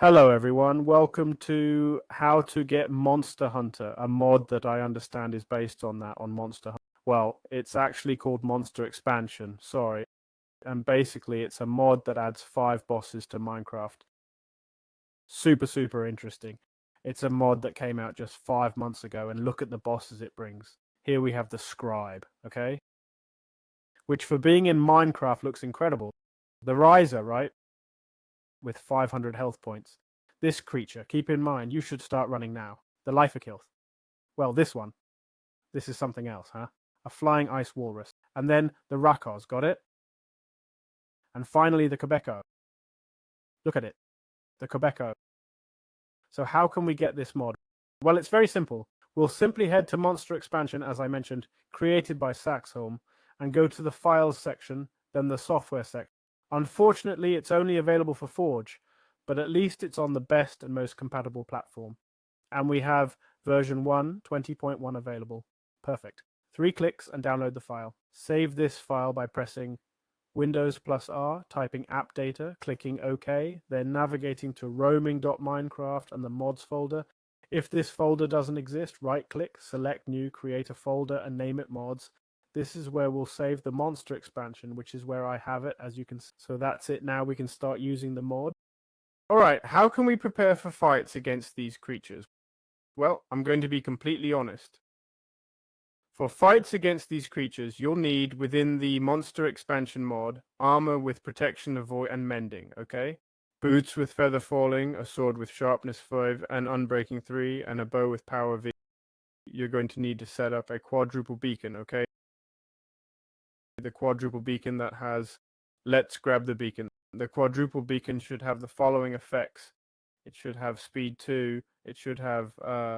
Hello everyone, welcome to How to Get Monster Hunter, a mod that I understand is based on Monster Hunter. Well, it's actually called Monster Expansion, sorry. And basically it's a mod that adds 5 bosses to Minecraft. Super interesting. It's a mod that came out just 5 months ago, and look at the bosses it brings. Here we have the Scribe, okay? Which for being in Minecraft looks incredible. The Rhyza, right? With 500 health points. This creature, keep in mind, you should start running now. The Leivekilth. Well, this one. This is something else, huh? A flying ice walrus. And then the Rakoth, got it? And finally the Kobeko. Look at it. The Kobeko. So how can we get this mod? Well, it's very simple. We'll simply head to Monster Expansion, as I mentioned, created by Saxholm, and go to the Files section, then the Software section. Unfortunately, it's only available for Forge, but at least it's on the best and most compatible platform. And we have version 1, 20.1 available. Perfect. 3 clicks and download the file. Save this file by pressing Windows plus R, typing app data, clicking OK, then navigating to roaming.minecraft and the mods folder. If this folder doesn't exist, right-click, select new, create a folder, and name it mods. This is where we'll save the monster expansion, which is where I have it, as you can see. So that's it now, we can start using the mod. Alright, how can we prepare for fights against these creatures? Well, I'm going to be completely honest. For fights against these creatures, you'll need, within the monster expansion mod, armor with protection, avoid, and mending, okay? Boots with feather falling, a sword with sharpness 5 and unbreaking 3, and a bow with power V. You're going to need to set up a quadruple beacon, okay? The quadruple beacon that has, let's grab the beacon. The quadruple beacon should have the following effects. It should have speed 2, it should have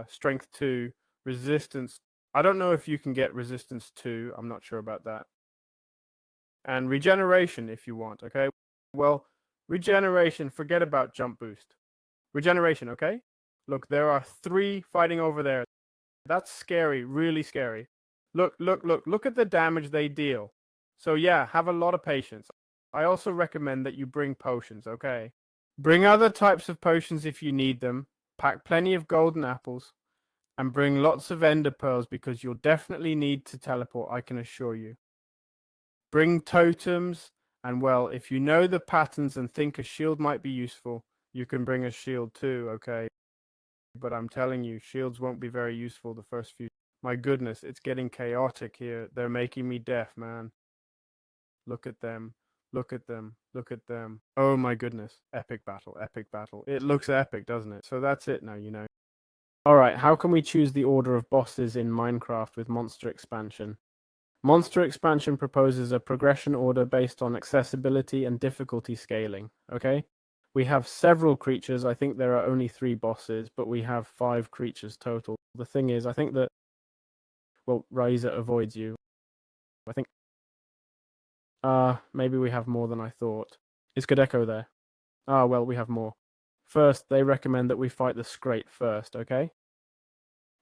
strength 2, resistance. I don't know if you can get resistance 2, I'm not sure about that. And regeneration if you want, okay? Well, regeneration, forget about jump boost. Regeneration, okay? Look, there are 3 fighting over there. That's scary, really scary. Look at the damage they deal. So yeah, have a lot of patience. I also recommend that you bring potions, okay? Bring other types of potions if you need them. Pack plenty of golden apples. And bring lots of ender pearls because you'll definitely need to teleport, I can assure you. Bring totems, and well, if you know the patterns and think a shield might be useful, you can bring a shield too, okay? But I'm telling you, shields won't be very useful the first few. My goodness, it's getting chaotic here. They're making me deaf, man. Look at them. Look at them. Look at them. Oh my goodness. Epic battle. Epic battle. It looks epic, doesn't it? So that's it now, you know. Alright, how can we choose the order of bosses in Minecraft with Monster Expansion? Monster Expansion proposes a progression order based on accessibility and difficulty scaling, okay? We have several creatures. I think there are only 3 bosses, but we have 5 creatures total. The thing is, I think that, well, Rhyza avoids you. I think, maybe we have more than I thought. Is Kobeko there? Ah, well, we have more. First, they recommend that we fight the Skrythe first, okay?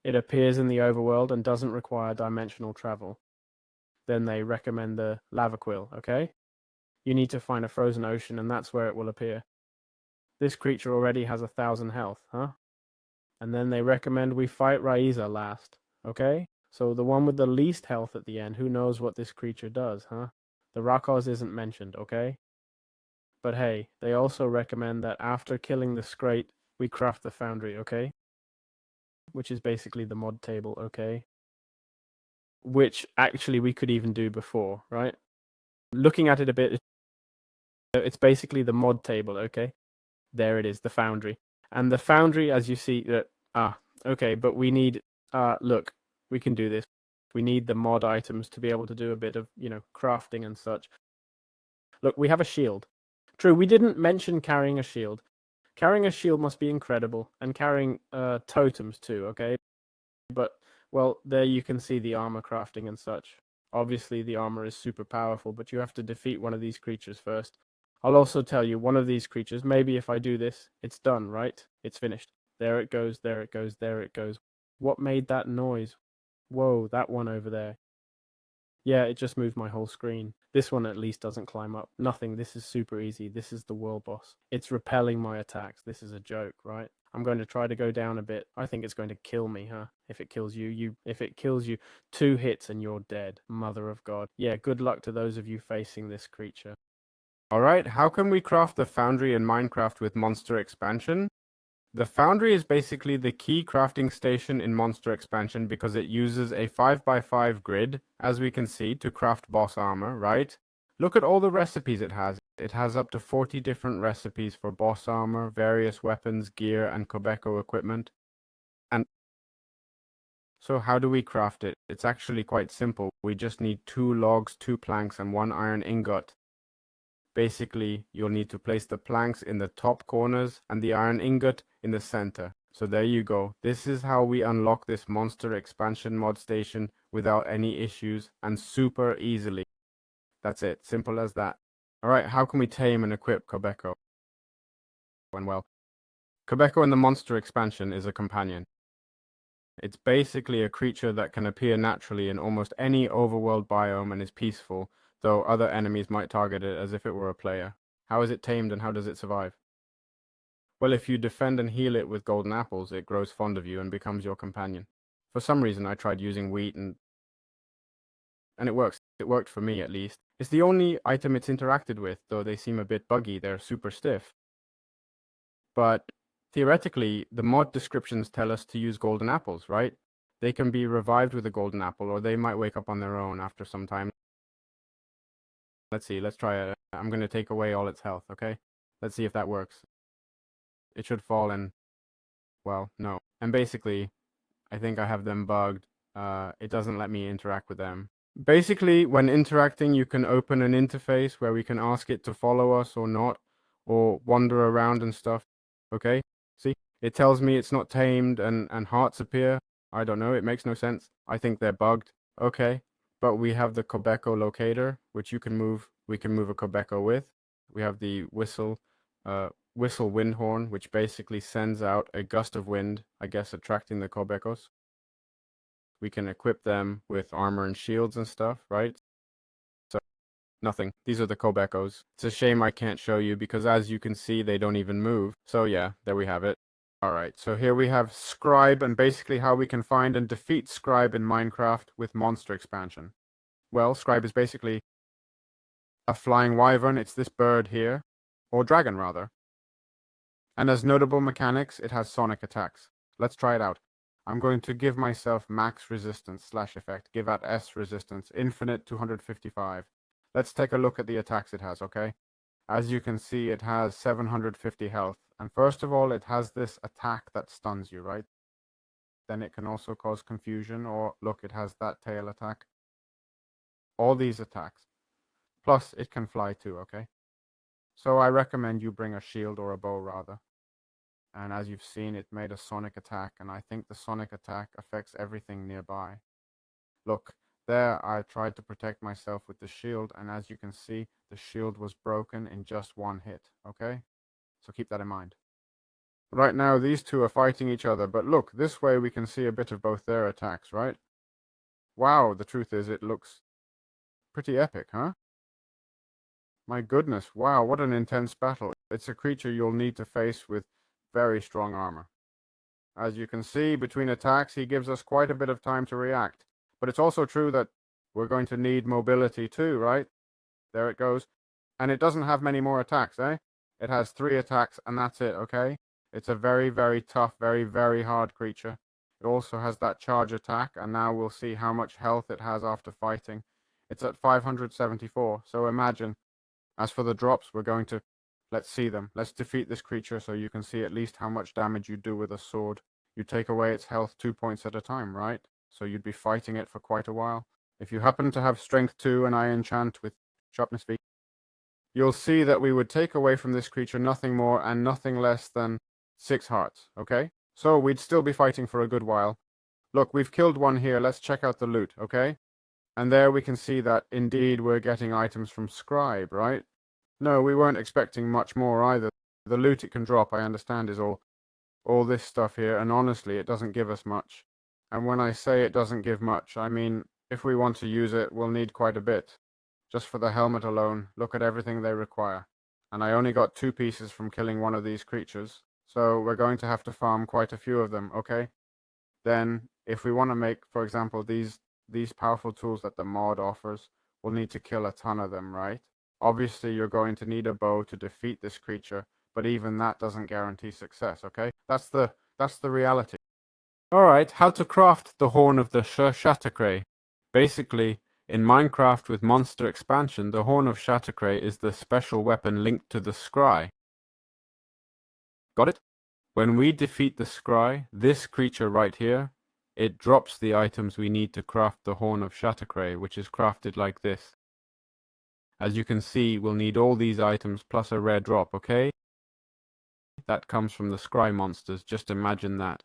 It appears in the overworld and doesn't require dimensional travel. Then they recommend the Leivekilth, okay? You need to find a frozen ocean and that's where it will appear. This creature already has 1,000 health, huh? And then they recommend we fight Rhyza last, okay? So the one with the least health at the end, who knows what this creature does, huh? The Rakoth isn't mentioned, okay? But hey, they also recommend that after killing the Skrythe, we craft the Foundry, okay? Which is basically the mod table, okay? Which actually we could even do before, right? Looking at it a bit, it's basically the mod table, okay? There it is, the Foundry. And the Foundry, as you see, okay, but we need, look, we can do this. We need the mod items to be able to do a bit of, you know, crafting and such. Look, we have a shield. True, we didn't mention carrying a shield. Carrying a shield must be incredible, and carrying totems too, okay? But, well, there you can see the armor crafting and such. Obviously, the armor is super powerful, but you have to defeat one of these creatures first. I'll also tell you, one of these creatures, maybe if I do this, it's done, right? It's finished. There it goes, there it goes, there it goes. What made that noise? Whoa, that one over there. Yeah, it just moved my whole screen. This one at least doesn't climb up. Nothing. This is super easy. This is the world boss. It's repelling my attacks. This is a joke, right? I'm going to try to go down a bit. I think it's going to kill me, huh? If it kills you, if it kills you, 2 hits and you're dead. Mother of God. Yeah, good luck to those of you facing this creature. Alright, how can we craft the Foundry in Minecraft with Monster Expansion? The Foundry is basically the key crafting station in Monster Expansion because it uses a 5x5 grid, as we can see, to craft boss armor, right? Look at all the recipes it has. It has up to 40 different recipes for boss armor, various weapons, gear, and Kobeko equipment. And so how do we craft it? It's actually quite simple. We just need 2 logs, 2 planks, and 1 iron ingot. Basically, you'll need to place the planks in the top corners and the iron ingot in the center. So there you go. This is how we unlock this monster expansion mod station without any issues and super easily. That's it. Simple as that. Alright, how can we tame and equip Kobeko? And well, Kobeko in the monster expansion is a companion. It's basically a creature that can appear naturally in almost any overworld biome and is peaceful, though other enemies might target it as if it were a player. How is it tamed and how does it survive? Well, if you defend and heal it with golden apples, it grows fond of you and becomes your companion. For some reason, I tried using wheat and it works. It worked for me, at least. It's the only item it's interacted with, though they seem a bit buggy. They're super stiff. But theoretically, the mod descriptions tell us to use golden apples, right? They can be revived with a golden apple, or they might wake up on their own after some time. Let's see, let's try it. I'm going to take away all its health, okay? Let's see if that works. It should fall in. Well, no. And basically, I think I have them bugged. It doesn't let me interact with them. Basically, when interacting, you can open an interface where we can ask it to follow us or not, or wander around and stuff. Okay? See? It tells me it's not tamed and hearts appear. I don't know, it makes no sense. I think they're bugged. Okay. But we have the Kobeko locator, which you can move. We can move a Kobeko with. We have the whistle wind horn, which basically sends out a gust of wind, I guess attracting the Kobekos. We can equip them with armor and shields and stuff, right? So, nothing. These are the Kobekos. It's a shame I can't show you because as you can see, they don't even move. So yeah, there we have it. Alright, so here we have Scribe and basically how we can find and defeat Scribe in Minecraft with monster expansion. Well, Scribe is basically a flying wyvern. It's this bird here, or dragon rather. And as notable mechanics, it has sonic attacks. Let's try it out. I'm going to give myself max resistance / effect, give at S resistance, infinite 255. Let's take a look at the attacks it has, okay? As you can see, it has 750 health. And first of all, it has this attack that stuns you, right? Then it can also cause confusion, or look, it has that tail attack. All these attacks. Plus, it can fly too, okay? So I recommend you bring a shield or a bow rather. And as you've seen, it made a sonic attack, and I think the sonic attack affects everything nearby. Look, there I tried to protect myself with the shield, and as you can see, the shield was broken in just 1 hit, okay? So keep that in mind. Right now, these two are fighting each other, but look, this way we can see a bit of both their attacks, right? Wow, the truth is it looks pretty epic, huh? My goodness, wow, what an intense battle. It's a creature you'll need to face with very strong armor. As you can see, between attacks, he gives us quite a bit of time to react. But it's also true that we're going to need mobility too, right? There it goes. And it doesn't have many more attacks, eh? It has 3 attacks, and that's it, okay? It's a very, very tough, very, very hard creature. It also has that charge attack, and now we'll see how much health it has after fighting. It's at 574, so imagine. As for the drops, we're going to... Let's see them. Let's defeat this creature so you can see at least how much damage you do with a sword. You take away its health 2 points at a time, right? So you'd be fighting it for quite a while. If you happen to have strength 2 and I enchant with sharpness V, you'll see that we would take away from this creature nothing more and nothing less than 6 hearts, okay? So we'd still be fighting for a good while. Look, we've killed one here. Let's check out the loot, okay? And there we can see that indeed we're getting items from Scribe, right? No, we weren't expecting much more either. The loot it can drop, I understand, is all this stuff here, and honestly, it doesn't give us much. And when I say it doesn't give much, I mean If we want to use it, we'll need quite a bit. Just for the helmet alone, look at everything they require. And I only got 2 pieces from killing one of these creatures, so we're going to have to farm quite a few of them, okay? Then, if we want to make, for example, these powerful tools that the mod offers, we'll need to kill a ton of them, right? Obviously, you're going to need a bow to defeat this creature, but even that doesn't guarantee success, okay? That's the reality. Alright, how to craft the Horn of the Shattercry. Basically, in Minecraft with Monster Expansion, the Horn of Shattercry is the special weapon linked to the Skrythe. Got it? When we defeat the Skrythe, this creature right here, it drops the items we need to craft the Horn of Shattercry, which is crafted like this. As you can see, we'll need all these items plus a rare drop, okay? That comes from the Skrythe monsters, just imagine that.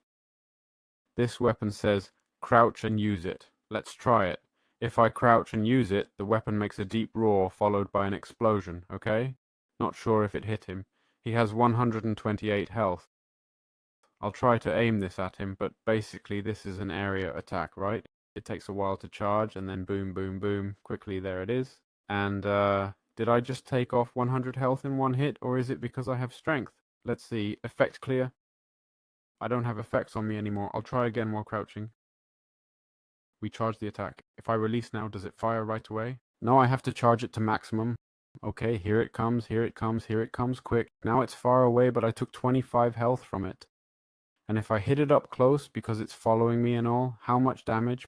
This weapon says, crouch and use it. Let's try it. If I crouch and use it, the weapon makes a deep roar followed by an explosion, okay? Not sure if it hit him. He has 128 health. I'll try to aim this at him, but basically this is an area attack, right? It takes a while to charge, and then boom, boom, boom, quickly there it is. And, did I just take off 100 health in one hit, or is it because I have strength? Let's see, effect clear. I don't have effects on me anymore. I'll try again while crouching. We charge the attack. If I release now, does it fire right away? No, I have to charge it to maximum. Okay, here it comes, here it comes, here it comes, quick. Now it's far away, but I took 25 health from it. And if I hit it up close, because it's following me and all, how much damage?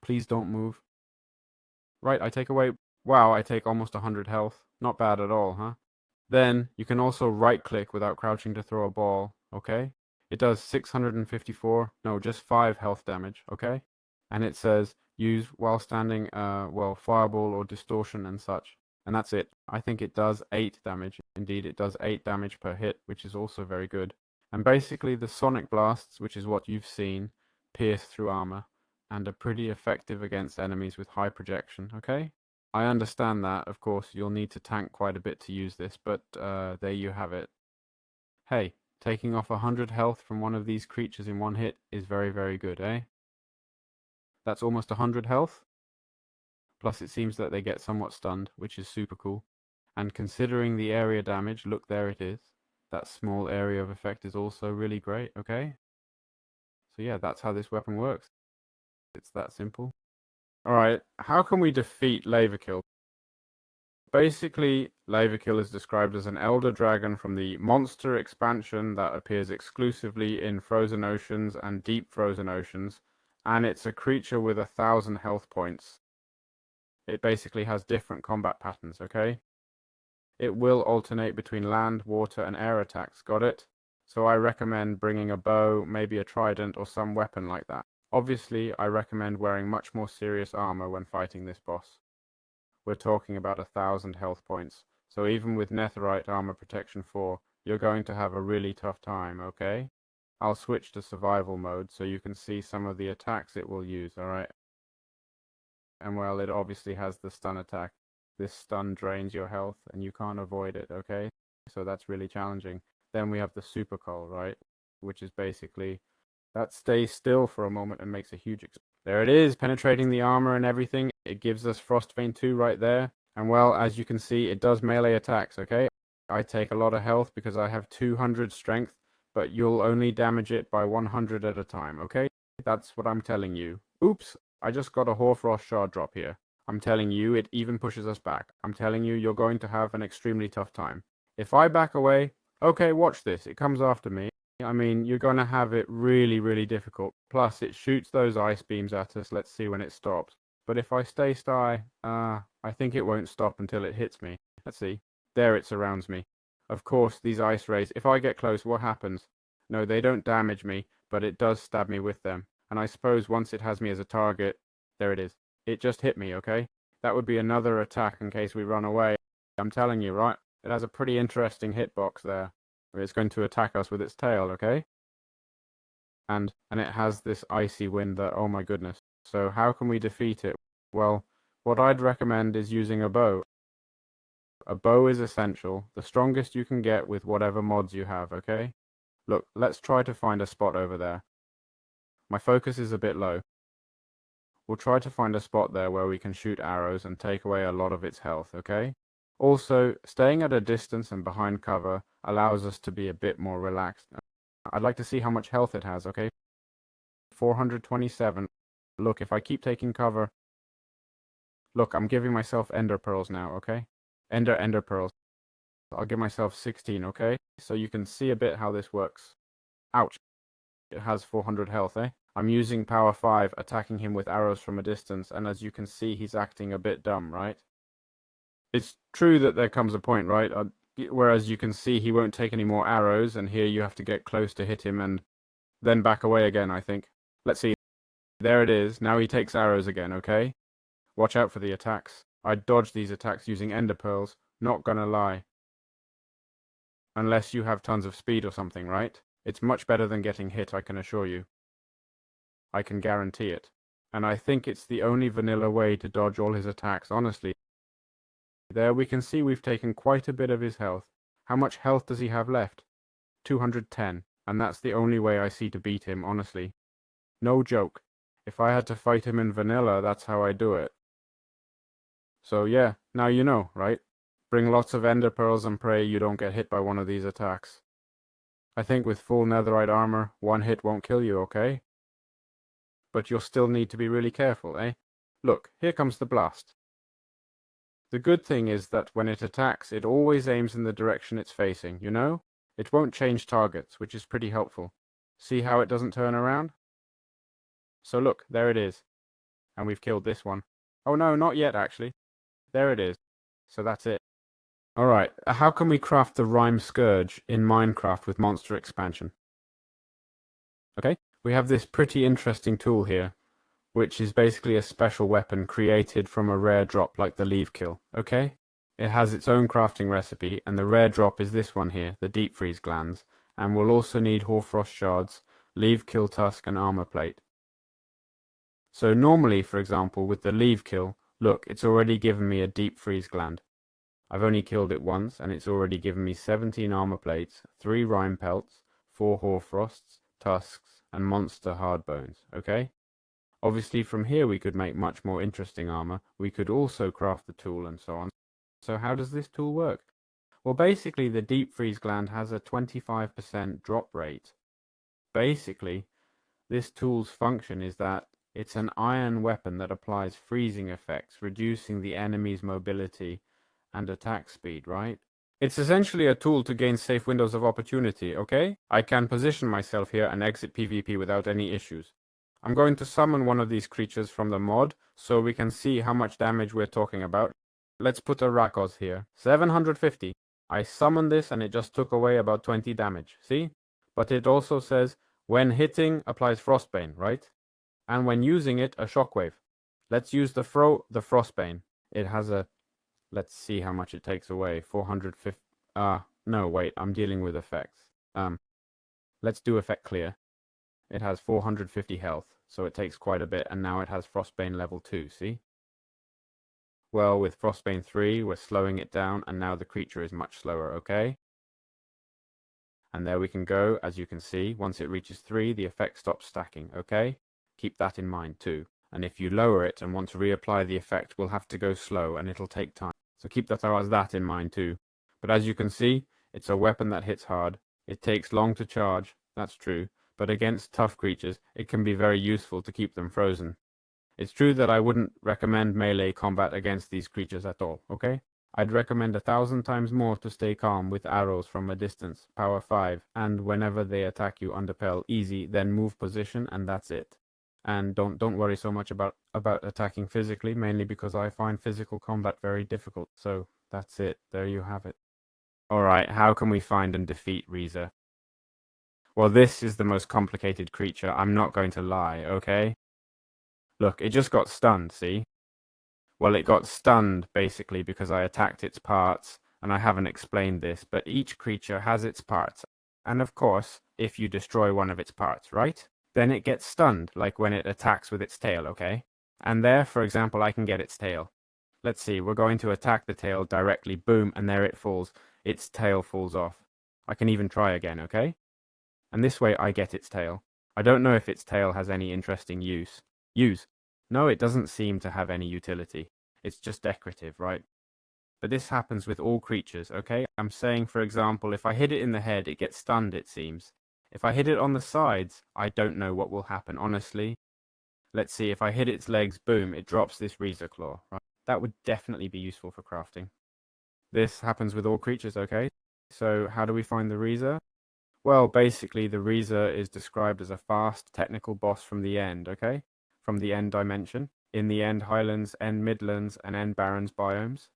Please don't move. Right, I take away... Wow, I take almost 100 health. Not bad at all, huh? Then, you can also right-click without crouching to throw a ball, okay? It does 654, no, just 5 health damage, okay? And it says, use while standing, well, fireball or distortion and such. And that's it. I think it does 8 damage. Indeed, it does 8 damage per hit, which is also very good. And basically, the sonic blasts, which is what you've seen, pierce through armor, and are pretty effective against enemies with high projection, okay? I understand that, of course, you'll need to tank quite a bit to use this, but there you have it. Hey, taking off 100 health from one of these creatures in one hit is very, very good, eh? That's almost 100 health. Plus it seems that they get somewhat stunned, which is super cool. And considering the area damage, look, there it is. That small area of effect is also really great, okay? So yeah, that's how this weapon works. It's that simple. Alright, how can we defeat Leivekilth? Basically, Leivekilth is described as an elder dragon from the monster expansion that appears exclusively in frozen oceans and deep frozen oceans, and it's a creature with 1,000 health points. It basically has different combat patterns, okay? It will alternate between land, water, and air attacks, got it? So I recommend bringing a bow, maybe a trident, or some weapon like that. Obviously, I recommend wearing much more serious armor when fighting this boss. We're talking about 1,000 health points, so even with Netherite Armor Protection 4, you're going to have a really tough time, okay? I'll switch to survival mode so you can see some of the attacks it will use, alright? And well, it obviously has the stun attack. This stun drains your health and you can't avoid it, okay? So that's really challenging. Then we have the super call, right? Which is basically that stays still for a moment and makes a huge there it is, penetrating the armor and everything. It gives us Frostbane 2 right there. And well, as you can see, it does melee attacks, okay? I take a lot of health because I have 200 strength, but you'll only damage it by 100 at a time, okay? That's what I'm telling you. Oops, I just got a Hoarfrost shard drop here. I'm telling you, it even pushes us back. I'm telling you, you're going to have an extremely tough time. If I back away, okay, watch this. It comes after me. I mean, you're going to have it really, really difficult. Plus, it shoots those ice beams at us. Let's see when it stops. But if I stay I think it won't stop until it hits me. Let's see. There it surrounds me. Of course, these ice rays, if I get close, what happens? No, they don't damage me, but it does stab me with them. And I suppose once it has me as a target, there it is. It just hit me, okay? That would be another attack in case we run away. I'm telling you, right? It has a pretty interesting hitbox there. It's going to attack us with its tail, okay? And it has this icy wind that, oh my goodness. So how can we defeat it? Well, what I'd recommend is using a bow. A bow is essential, the strongest you can get with whatever mods you have, okay? Look, let's try to find a spot over there. My focus is a bit low. we'll try to find a spot there where we can shoot arrows and take away a lot of its health, okay? Also, staying at a distance and behind cover allows us to be a bit more relaxed. I'd like to see how much health it has, okay? 427. Look, if I keep taking cover... Look, I'm giving myself ender pearls now, okay? Ender pearls. I'll give myself 16, okay? So you can see a bit how this works. Ouch. It has 400 health, eh? I'm using power 5, attacking him with arrows from a distance, and as you can see, he's acting a bit dumb, right? It's true that there comes a point, right? Whereas you can see he won't take any more arrows, and here you have to get close to hit him and then back away again, I think. Let's see. There it is. Now he takes arrows again, okay? Watch out for the attacks. I dodge these attacks using ender pearls, not gonna lie. Unless you have tons of speed or something, right? It's much better than getting hit, I can assure you. I can guarantee it. And I think it's the only vanilla way to dodge all his attacks, honestly. There we can see we've taken quite a bit of his health. How much health does he have left? 210. And that's the only way I see to beat him, honestly. No joke. If I had to fight him in vanilla, that's how I do it. So yeah, now you know, right? Bring lots of ender pearls and pray you don't get hit by one of these attacks. I think with full netherite armor, one hit won't kill you, okay? But you'll still need to be really careful, eh? Look, here comes the blast. The good thing is that when it attacks, it always aims in the direction it's facing, you know? It won't change targets, which is pretty helpful. See how it doesn't turn around? So look, there it is. And we've killed this one. Oh no, not yet actually. There it is. So that's it. Alright, how can we craft the Rimescourge in Minecraft with monster expansion? Okay, we have this pretty interesting tool here, which is basically a special weapon created from a rare drop like the Leivekilth, okay? It has its own crafting recipe, and the rare drop is this one here, the deep freeze glands, and we'll also need hoarfrost shards, Leivekilth tusk, and armor plate. So normally, for example, with the Leivekilth, look, it's already given me a deep freeze gland. I've only killed it once, and it's already given me 17 armor plates, 3 rime pelts, 4 hoarfrosts, tusks, and monster hard bones, okay? Obviously from here we could make much more interesting armor. We could also craft the tool and so on. So how does this tool work? Well, basically the deep freeze gland has a 25% drop rate. Basically, this tool's function is that it's an iron weapon that applies freezing effects, reducing the enemy's mobility and attack speed, right? It's essentially a tool to gain safe windows of opportunity, okay? I can position myself here and exit PvP without any issues. I'm going to summon one of these creatures from the mod, so we can see how much damage we're talking about. Let's put a Rakoth here. 750. I summoned this and it just took away about 20 damage, see? But it also says, when hitting, applies Frostbane, right? And when using it, a Shockwave. Let's use the Frostbane. It has a... Let's see how much it takes away. 450... no, wait, I'm dealing with effects. Let's do effect clear. It has 450 health, so it takes quite a bit, and now it has Frostbane level 2, see? Well, with Frostbane 3, we're slowing it down, and now the creature is much slower, okay? And there we can go, as you can see, once it reaches 3, the effect stops stacking, okay? Keep that in mind too. And if you lower it and want to reapply the effect, we'll have to go slow, and it'll take time. So keep that in mind too. But as you can see, it's a weapon that hits hard. It takes long to charge, that's true. But against tough creatures, it can be very useful to keep them frozen. It's true that I wouldn't recommend melee combat against these creatures at all, okay? I'd recommend 1,000 times more to stay calm with arrows from a distance, power 5, and whenever they attack you underpel, easy, then move position, and that's it. And don't worry so much about attacking physically, mainly because I find physical combat very difficult, so that's it, there you have it. Alright, how can we find and defeat Rhyza? Well, this is the most complicated creature, I'm not going to lie, okay? Look, it just got stunned, see? Well, it got stunned, basically, because I attacked its parts, and I haven't explained this, but each creature has its parts. And of course, if you destroy one of its parts, right? Then it gets stunned, like when it attacks with its tail, okay? And there, for example, I can get its tail. Let's see, we're going to attack the tail directly, boom, and there it falls. Its tail falls off. I can even try again, okay? And this way I get its tail. I don't know if its tail has any interesting use. No, it doesn't seem to have any utility. It's just decorative, right? But this happens with all creatures, okay? I'm saying, for example, if I hit it in the head, it gets stunned, it seems. If I hit it on the sides, I don't know what will happen, honestly. Let's see, if I hit its legs, boom, it drops this Rhyza claw, right? That would definitely be useful for crafting. This happens with all creatures, okay? So how do we find the Rhyza? Well, basically, the Rhyza is described as a fast, technical boss from the end, okay? From the end dimension. In the end Highlands, end Midlands, and end Barrens biomes.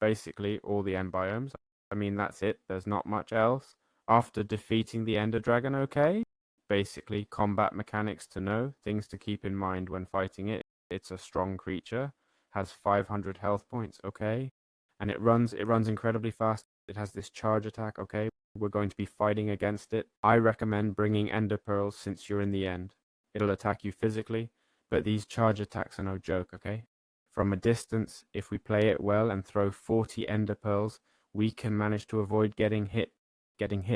Basically, all the end biomes. I mean, that's it. There's not much else. After defeating the Ender Dragon, okay? Basically, combat mechanics to know, things to keep in mind when fighting it. It's a strong creature, has 500 health points, okay? And it runs incredibly fast. It has this charge attack, okay? We're going to be fighting against it. I recommend bringing Ender Pearls since you're in the end. It'll attack you physically, but these charge attacks are no joke, okay? From a distance, if we play it well and throw 40 Ender Pearls, we can manage to avoid getting hit,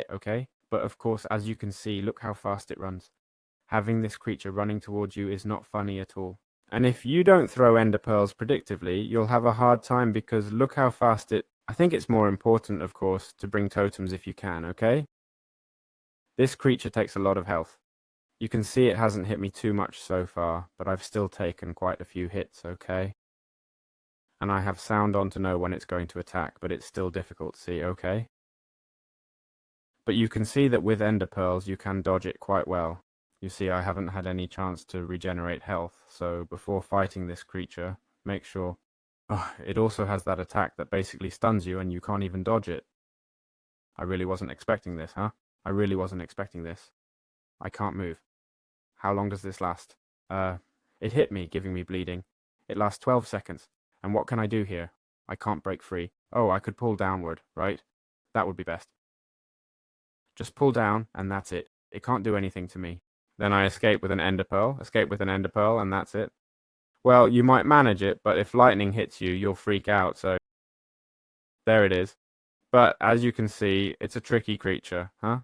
okay? But of course, as you can see, look how fast it runs. Having this creature running towards you is not funny at all. And if you don't throw Ender Pearls predictively, you'll have a hard time because look how fast it... I think it's more important, of course, to bring totems if you can, okay? This creature takes a lot of health. You can see it hasn't hit me too much so far, but I've still taken quite a few hits, okay? And I have sound on to know when it's going to attack, but it's still difficult to see, okay? But you can see that with Ender Pearls, you can dodge it quite well. You see, I haven't had any chance to regenerate health, so before fighting this creature, make sure... Oh, it also has that attack that basically stuns you and you can't even dodge it. I really wasn't expecting this, huh? I really wasn't expecting this. I can't move. How long does this last? It hit me, giving me bleeding. It lasts 12 seconds. And what can I do here? I can't break free. Oh, I could pull downward, right? That would be best. Just pull down, and that's it. It can't do anything to me. Then I escape with an Ender Pearl, and that's it. Well, you might manage it, but if lightning hits you, you'll freak out, so... There it is. But, as you can see, it's a tricky creature, huh?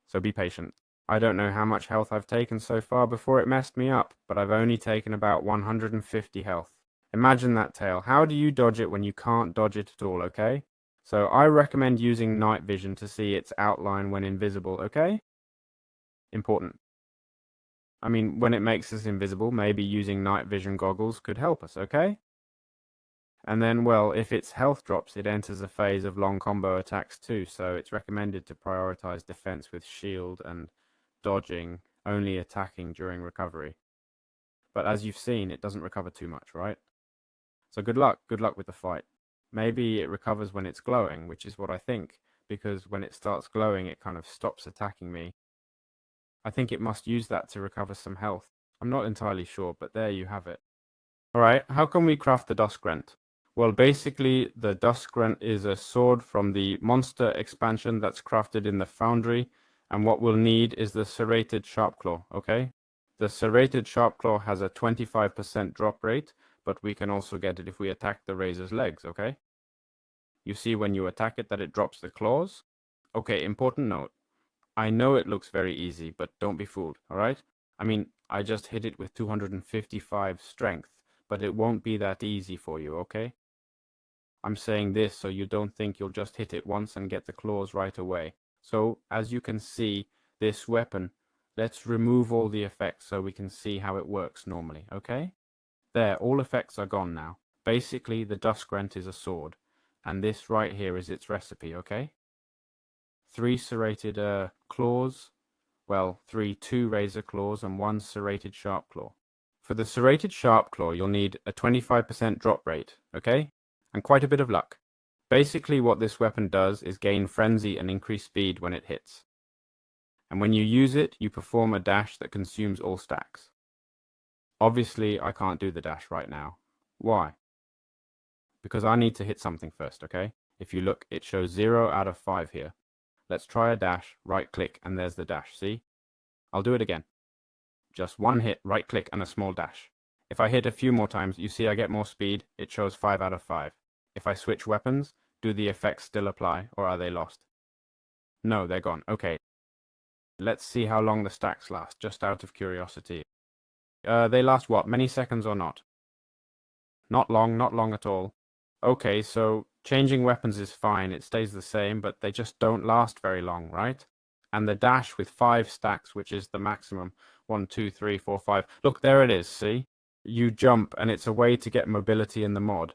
So be patient. I don't know how much health I've taken so far before it messed me up, but I've only taken about 150 health. Imagine that tail. How do you dodge it when you can't dodge it at all, okay? So I recommend using night vision to see its outline when invisible, okay? Important. I mean, when it makes us invisible, maybe using night vision goggles could help us, okay? And then, well, if its health drops, it enters a phase of long combo attacks too, so it's recommended to prioritize defense with shield and dodging, only attacking during recovery. But as you've seen, it doesn't recover too much, right? So good luck with the fight. Maybe it recovers when it's glowing, which is what I think, because when it starts glowing, it kind of stops attacking me. I think it must use that to recover some health. I'm not entirely sure, but there you have it. Alright, how can we craft the Duskrend? Well, basically, the Duskrend is a sword from the monster expansion that's crafted in the Foundry, and what we'll need is the serrated Sharpclaw, okay? The serrated Sharpclaw has a 25% drop rate, but we can also get it if we attack the Razor's legs, okay? You see when you attack it that it drops the claws? Okay, important note. I know it looks very easy, but don't be fooled, alright? I mean, I just hit it with 255 strength, but it won't be that easy for you, okay? I'm saying this so you don't think you'll just hit it once and get the claws right away. So, as you can see, this weapon, let's remove all the effects so we can see how it works normally, okay? There, all effects are gone now. Basically, the Duskrend is a sword, and this right here is its recipe, okay? 3 serrated claws, well, 3 2-razor claws and 1 serrated sharp claw. For the serrated sharp claw, you'll need a 25% drop rate, okay? And quite a bit of luck. Basically, what this weapon does is gain frenzy and increase speed when it hits. And when you use it, you perform a dash that consumes all stacks. Obviously, I can't do the dash right now. Why? Because I need to hit something first, okay? If you look, it shows 0 out of 5 here. Let's try a dash, right click, and there's the dash, see? I'll do it again. Just one hit, right click, and a small dash. If I hit a few more times, you see I get more speed, it shows 5 out of 5. If I switch weapons, do the effects still apply, or are they lost? No, they're gone. Okay. Let's see how long the stacks last, just out of curiosity. They last what? Many seconds or not? Not long at all. Okay, so changing weapons is fine. It stays the same, but they just don't last very long, right? And the dash with 5 stacks, which is the maximum. 1, 2, 3, 4, 5. Look, there it is, see? You jump, and it's a way to get mobility in the mod.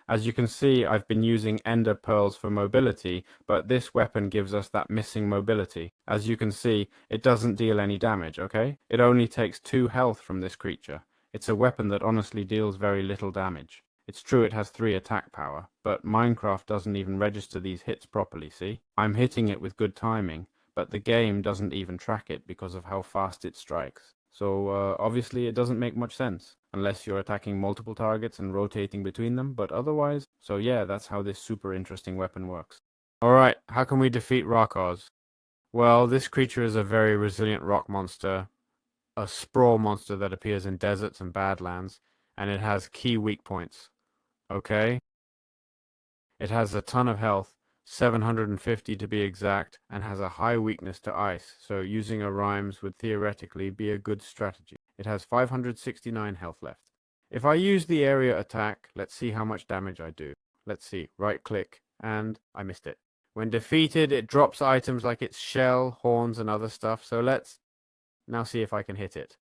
As you can see, I've been using Ender Pearls for mobility, but this weapon gives us that missing mobility. As you can see, it doesn't deal any damage, okay? It only takes 2 health from this creature. It's a weapon that honestly deals very little damage. It's true it has 3 attack power, but Minecraft doesn't even register these hits properly, see? I'm hitting it with good timing, but the game doesn't even track it because of how fast it strikes. So obviously it doesn't make much sense, unless you're attacking multiple targets and rotating between them, but otherwise, so yeah, that's how this super interesting weapon works. Alright, how can we defeat Rakoth? Well, this creature is a very resilient rock monster, a sprawl monster that appears in deserts and badlands, and it has key weak points. Okay? It has a ton of health, 750 to be exact, and has a high weakness to ice, so using a Rimes would theoretically be a good strategy. It has 569 health left. If I use the area attack, let's see how much damage I do. Let's see, right click, and I missed it. When defeated, it drops items like its shell, horns, and other stuff, so let's now see if I can hit it.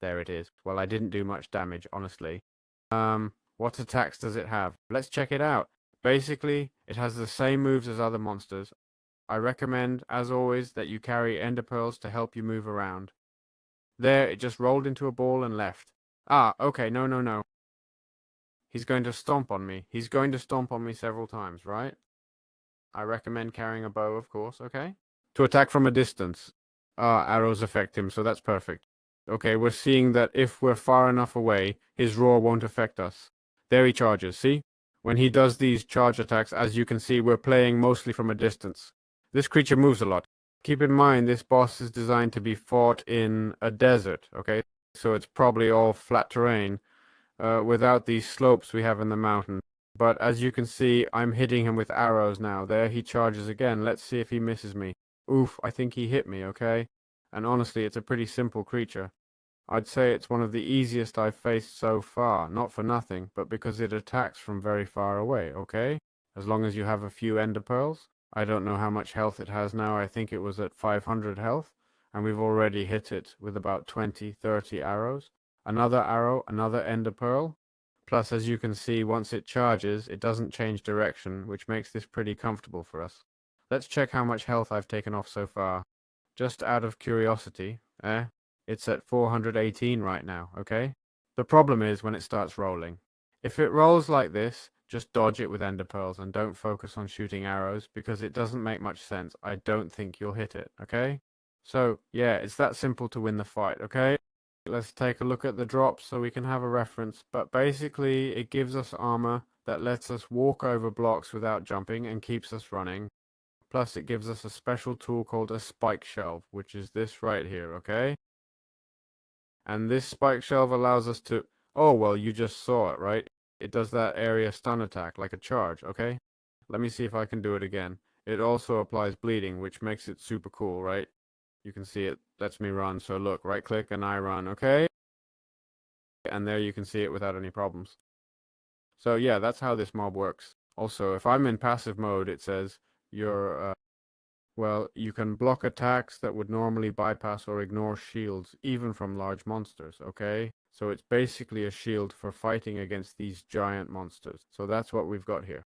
There it is. Well, I didn't do much damage, honestly. What attacks does it have? Let's check it out. Basically, it has the same moves as other monsters. I recommend, as always, that you carry ender pearls to help you move around. There, it just rolled into a ball and left. Ah, okay, no. He's going to stomp on me. He's going to stomp on me several times, right? I recommend carrying a bow, of course, okay? To attack from a distance. Ah, arrows affect him, so that's perfect. Okay, we're seeing that if we're far enough away, his roar won't affect us. There he charges, see? When he does these charge attacks, as you can see, we're playing mostly from a distance. This creature moves a lot. Keep in mind, this boss is designed to be fought in a desert, okay? So it's probably all flat terrain, without these slopes we have in the mountain. But as you can see, I'm hitting him with arrows now. There he charges again. Let's see if he misses me. Oof, I think he hit me, okay? And honestly, it's a pretty simple creature. I'd say it's one of the easiest I've faced so far, not for nothing, but because it attacks from very far away, okay? As long as you have a few ender pearls. I don't know how much health it has now, I think it was at 500 health, and we've already hit it with about 20, 30 arrows. Another arrow, another ender pearl. Plus, as you can see, once it charges, it doesn't change direction, which makes this pretty comfortable for us. Let's check how much health I've taken off so far. Just out of curiosity, it's at 418 right now, okay? The problem is when it starts rolling. If it rolls like this, just dodge it with ender pearls and don't focus on shooting arrows because it doesn't make much sense. I don't think you'll hit it, okay? So, yeah, it's that simple to win the fight, okay? Let's take a look at the drops so we can have a reference. But basically, it gives us armor that lets us walk over blocks without jumping and keeps us running. Plus, it gives us a special tool called a spike shelf, which is this right here, okay? And this spike shelf allows us to... Oh, well, you just saw it, right? It does that area stun attack like a charge, okay? Let me see if I can do it again. It also applies bleeding, which makes it super cool, right? You can see it lets me run. So look, right click and I run, okay? And there you can see it without any problems. So yeah, that's how this mob works. Also, if I'm in passive mode, it says you're... Well, you can block attacks that would normally bypass or ignore shields, even from large monsters, okay? So it's basically a shield for fighting against these giant monsters. So that's what we've got here.